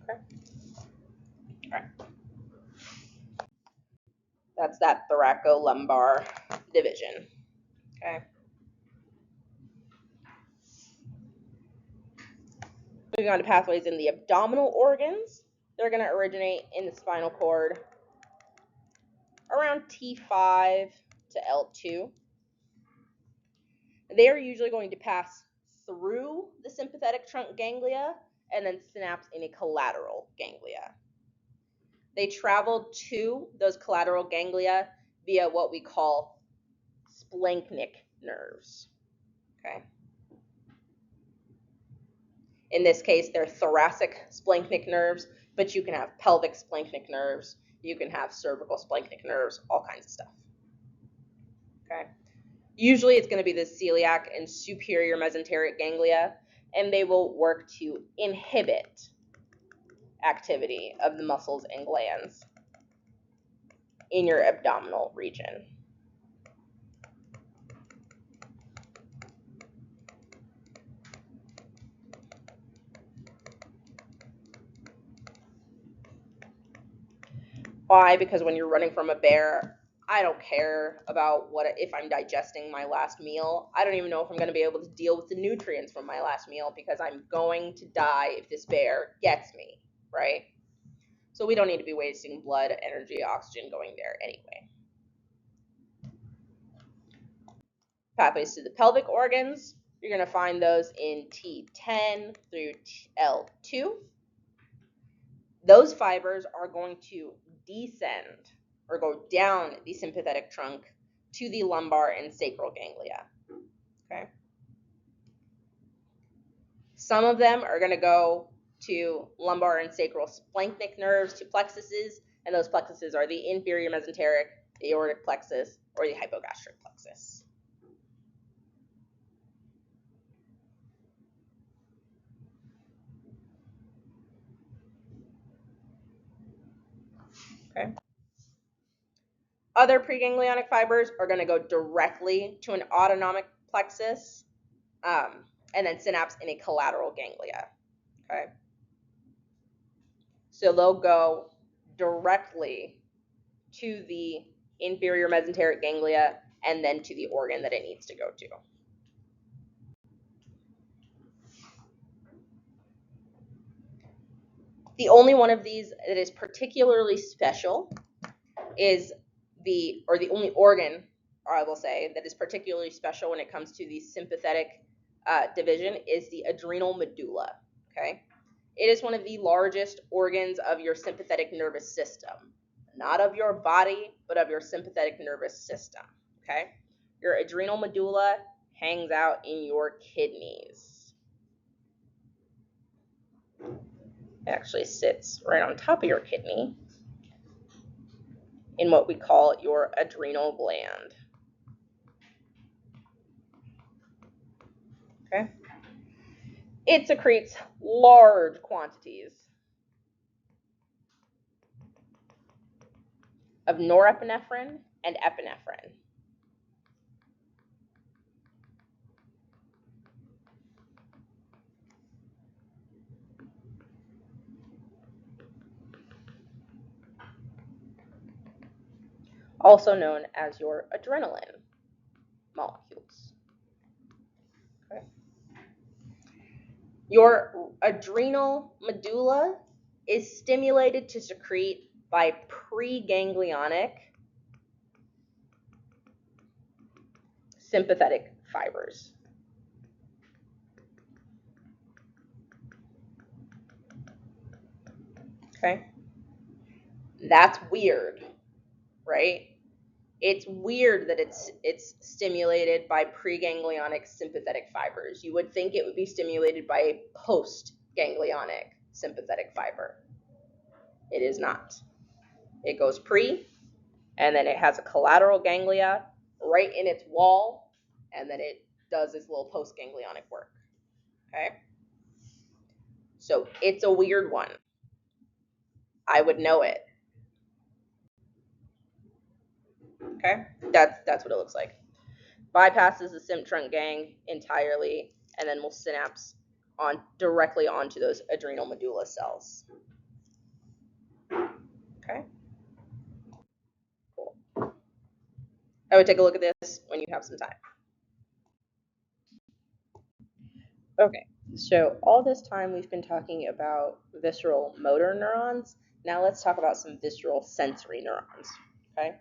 Okay. All right. That's that thoracolumbar division. Okay. Moving on to pathways in the abdominal organs. They're going to originate in the spinal cord around T5 to L2. They are usually going to pass through the sympathetic trunk ganglia and then synapse in a collateral ganglia. They travel to those collateral ganglia via what we call splanchnic nerves. Okay. In this case, they're thoracic splanchnic nerves, but you can have pelvic splanchnic nerves, you can have cervical splanchnic nerves, all kinds of stuff. Okay. Usually it's going to be the celiac and superior mesenteric ganglia, and they will work to inhibit activity of the muscles and glands in your abdominal region. Why? Because when you're running from a bear, I don't care about if I'm digesting my last meal. I don't even know if I'm going to be able to deal with the nutrients from my last meal because I'm going to die if this bear gets me, right? So we don't need to be wasting blood, energy, oxygen going there anyway. Pathways to the pelvic organs, you're going to find those in T10 through L2. Those fibers are going to descend or go down the sympathetic trunk to the lumbar and sacral ganglia. Okay. Some of them are going to go to lumbar and sacral splanchnic nerves to plexuses, and those plexuses are the inferior mesenteric, the aortic plexus, or the hypogastric plexus. Okay. Other preganglionic fibers are going to go directly to an autonomic plexus, and then synapse in a collateral ganglia. Okay, so they'll go directly to the inferior mesenteric ganglia and then to the organ that it needs to go to. The only one of these that is particularly special is the only organ, or I will say, that is particularly special when it comes to the sympathetic division is the adrenal medulla. Okay, it is one of the largest organs of your sympathetic nervous system, not of your body, but of your sympathetic nervous system. Okay, your adrenal medulla hangs out in your kidneys. It actually sits right on top of your kidney in what we call your adrenal gland. Okay, it secretes large quantities of norepinephrine and epinephrine. Also known as your adrenaline molecules. Okay. Your adrenal medulla is stimulated to secrete by preganglionic sympathetic fibers. Okay? That's weird, right? It's weird that it's stimulated by preganglionic sympathetic fibers. You would think it would be stimulated by a postganglionic sympathetic fiber. It is not. It goes pre, and then it has a collateral ganglia right in its wall, and then it does its little postganglionic work. Okay? So it's a weird one. I would know it. Okay? That's what it looks like. Bypasses the symp trunk gang entirely, and then will synapse on directly onto those adrenal medulla cells. Okay? Cool. I would take a look at this when you have some time. Okay, so all this time we've been talking about visceral motor neurons. Now let's talk about some visceral sensory neurons. Okay?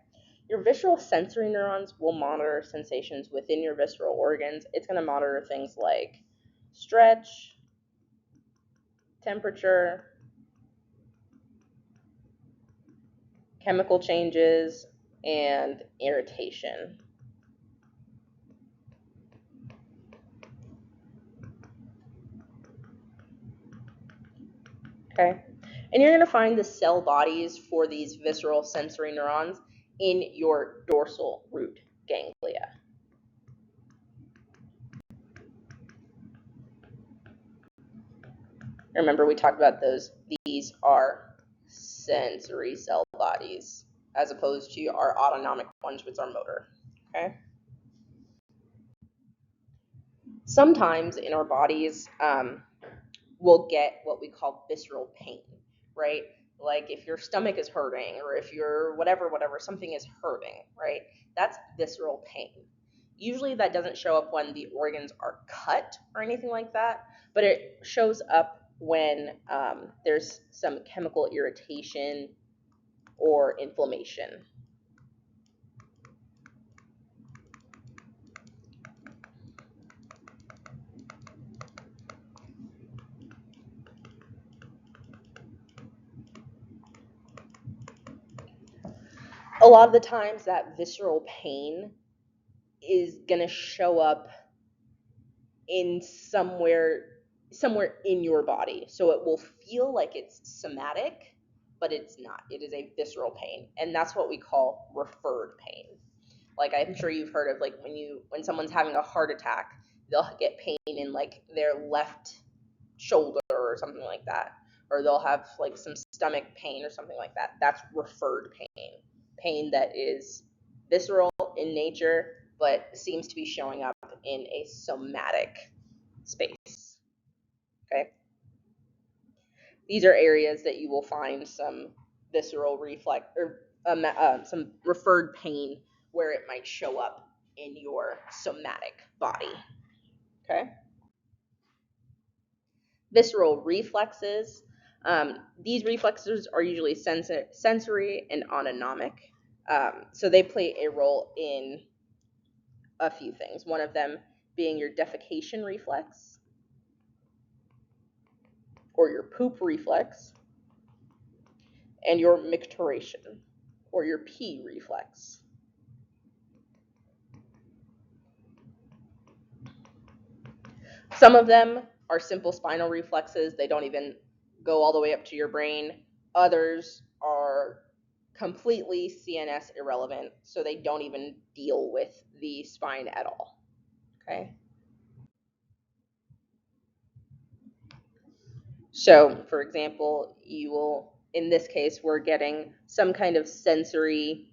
Your visceral sensory neurons will monitor sensations within your visceral organs. It's going to monitor things like stretch, temperature, chemical changes, and irritation. Okay? And you're going to find the cell bodies for these visceral sensory neurons in your dorsal root ganglia. Remember, we talked about those. These are sensory cell bodies, as opposed to our autonomic ones, which are motor. Okay? Sometimes in our bodies, we'll get what we call visceral pain, right? Like if your stomach is hurting, or if you're whatever, something is hurting, right? That's visceral pain. Usually that doesn't show up when the organs are cut or anything like that, but it shows up when there's some chemical irritation or inflammation. A lot of the times that visceral pain is going to show up in somewhere in your body. So it will feel like it's somatic, but it's not. It is a visceral pain, and that's what we call referred pain. Like I'm sure you've heard of, like when someone's having a heart attack, they'll get pain in like their left shoulder or something like that, or they'll have like some stomach pain or something like that. That's referred pain. Pain that is visceral in nature, but seems to be showing up in a somatic space. Okay? These are areas that you will find some visceral reflex or some referred pain where it might show up in your somatic body. Okay? Visceral reflexes. These reflexes are usually sensory and autonomic. So they play a role in a few things. One of them being your defecation reflex or your poop reflex, and your micturition or your pee reflex. Some of them are simple spinal reflexes. They don't even go all the way up to your brain. Others are completely CNS irrelevant, so they don't even deal with the spine at all. Okay? So, for example, you will, in this case, we're getting some kind of sensory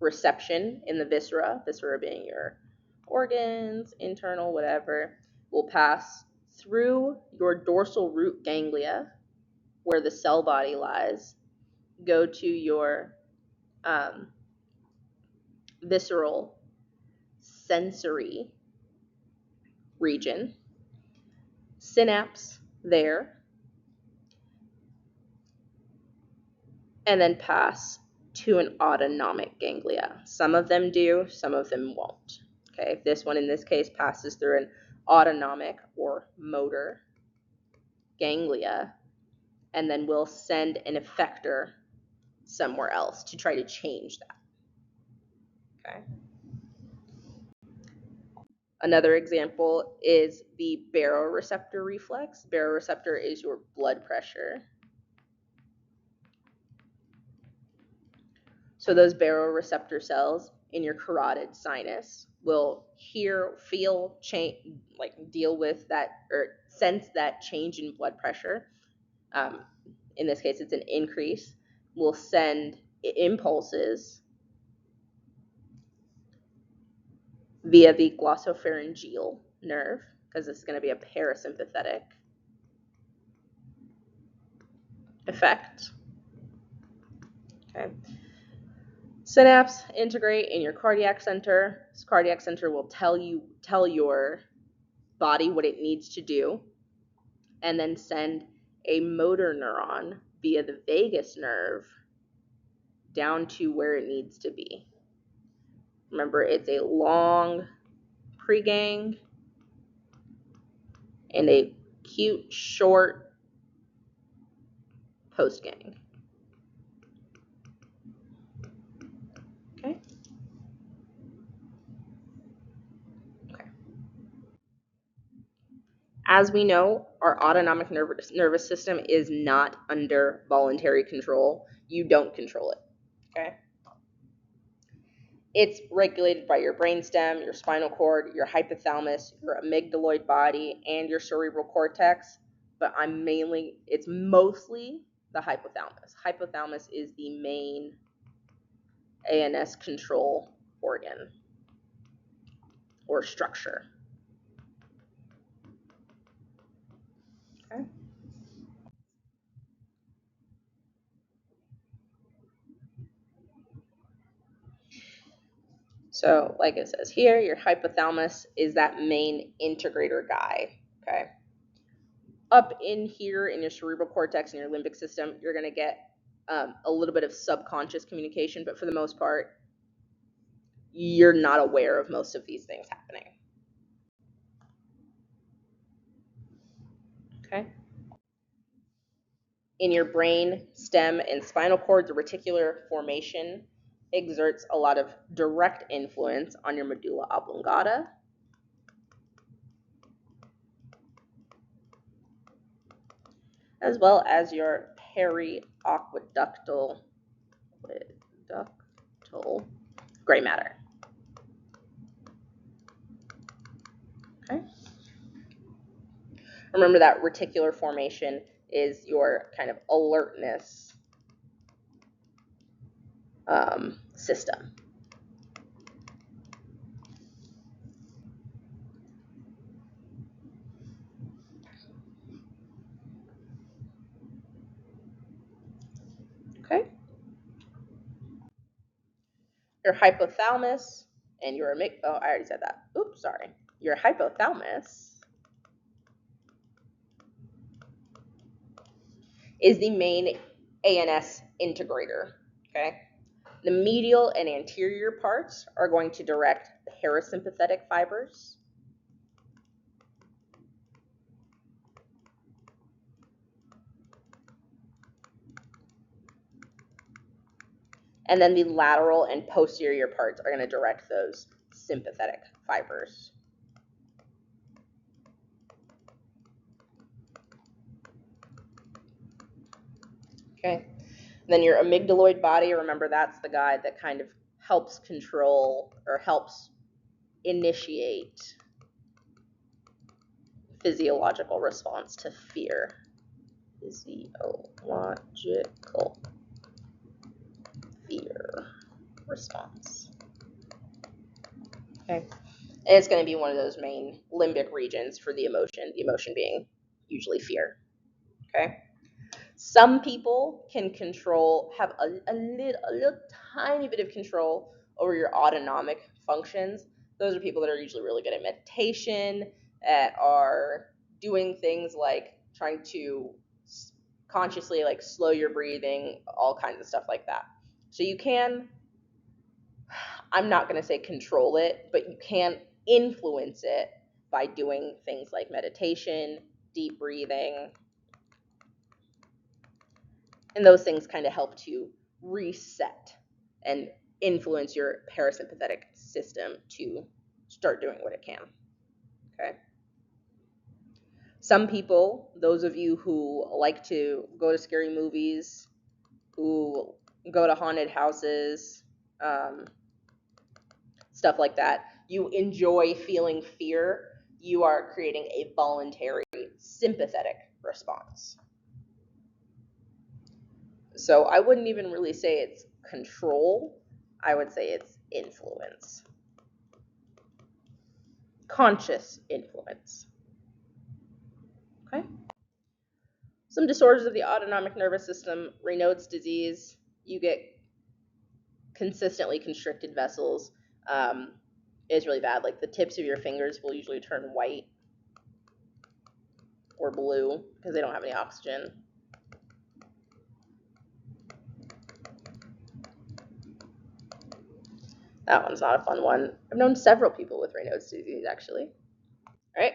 reception in the viscera being your organs, internal, whatever, will pass through your dorsal root ganglia, where the cell body lies, go to your visceral sensory region, synapse there, and then pass to an autonomic ganglia. Some of them do, some of them won't. Okay, this one in this case passes through an autonomic or motor ganglia, and then we'll send an effector somewhere else to try to change that. Okay. Another example is the baroreceptor reflex. Baroreceptor is your blood pressure. So those baroreceptor cells in your carotid sinus will hear, feel, change, like deal with that or sense that change in blood pressure. In this case, it's an increase. Will send impulses via the glossopharyngeal nerve, because this is going to be a parasympathetic effect. Okay. Synapse integrate in your cardiac center. This cardiac center will tell your body what it needs to do, and then send a motor neuron via the vagus nerve down to where it needs to be. Remember, it's a long pregang and a cute short postgang. Okay. Okay. As we know, our autonomic nervous system is not under voluntary control. You don't control it. Okay. It's regulated by your brainstem, your spinal cord, your hypothalamus, your amygdaloid body, and your cerebral cortex. But it's mostly the hypothalamus. Hypothalamus is the main ANS control organ or structure. Okay. So, like it says here, your hypothalamus is that main integrator guy. Okay. Up in here in your cerebral cortex and your limbic system, you're going to get a little bit of subconscious communication, but for the most part, you're not aware of most of these things happening. Okay. In your brain, stem, and spinal cord, the reticular formation exerts a lot of direct influence on your medulla oblongata, as well as your periaqueductal gray matter. Okay. Remember that reticular formation is your kind of alertness system. Your hypothalamus and your I already said that. Oops, sorry. Your hypothalamus is the main ANS integrator, okay? The medial and anterior parts are going to direct parasympathetic fibers. And then the lateral and posterior parts are going to direct those sympathetic fibers. Okay. And then your amygdaloid body, remember that's the guy that kind of helps control or helps initiate physiological response to fear. Physiological fear response. Okay. And it's going to be one of those main limbic regions for the emotion being usually fear. Okay. Some people can have a little tiny bit of control over your autonomic functions. Those are people that are usually really good at meditation, that are doing things like trying to consciously like slow your breathing, all kinds of stuff like that. So you can, I'm not going to say control it, but you can influence it by doing things like meditation, deep breathing, and those things kind of help to reset and influence your parasympathetic system to start doing what it can. Okay. Some people, those of you who like to go to scary movies, who go to haunted houses, stuff like that, you enjoy feeling fear, you are creating a voluntary sympathetic response. So I wouldn't even really say it's control. I would say it's influence. Conscious influence. Okay? Some disorders of the autonomic nervous system, Raynaud's disease, you get consistently constricted vessels. It's really bad. Like the tips of your fingers will usually turn white or blue because they don't have any oxygen. That one's not a fun one. I've known several people with Raynaud's disease, actually. All right.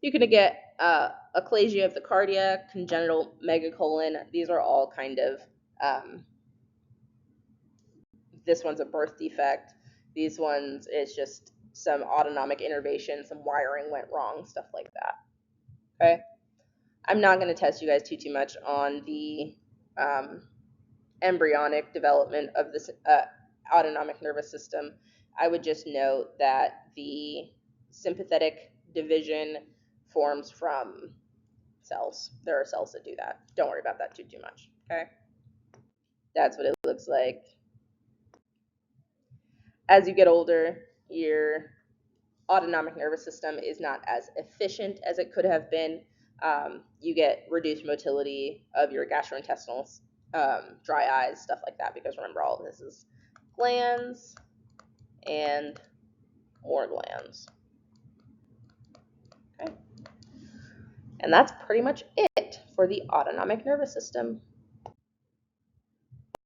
You're going to get achalasia of the cardia, congenital megacolon. These are all kind of, this one's a birth defect. These ones is just some autonomic innervation, some wiring went wrong, stuff like that. Okay. I'm not going to test you guys too much on the embryonic development of this autonomic nervous system. I would just note that the sympathetic division forms from cells. There are cells that do that. Don't worry about that too much. Okay. That's what it looks like. As you get older, your autonomic nervous system is not as efficient as it could have been. You get reduced motility of your gastrointestinal, dry eyes, stuff like that, because remember, all of this is glands and more glands. Okay. And that's pretty much it for the autonomic nervous system.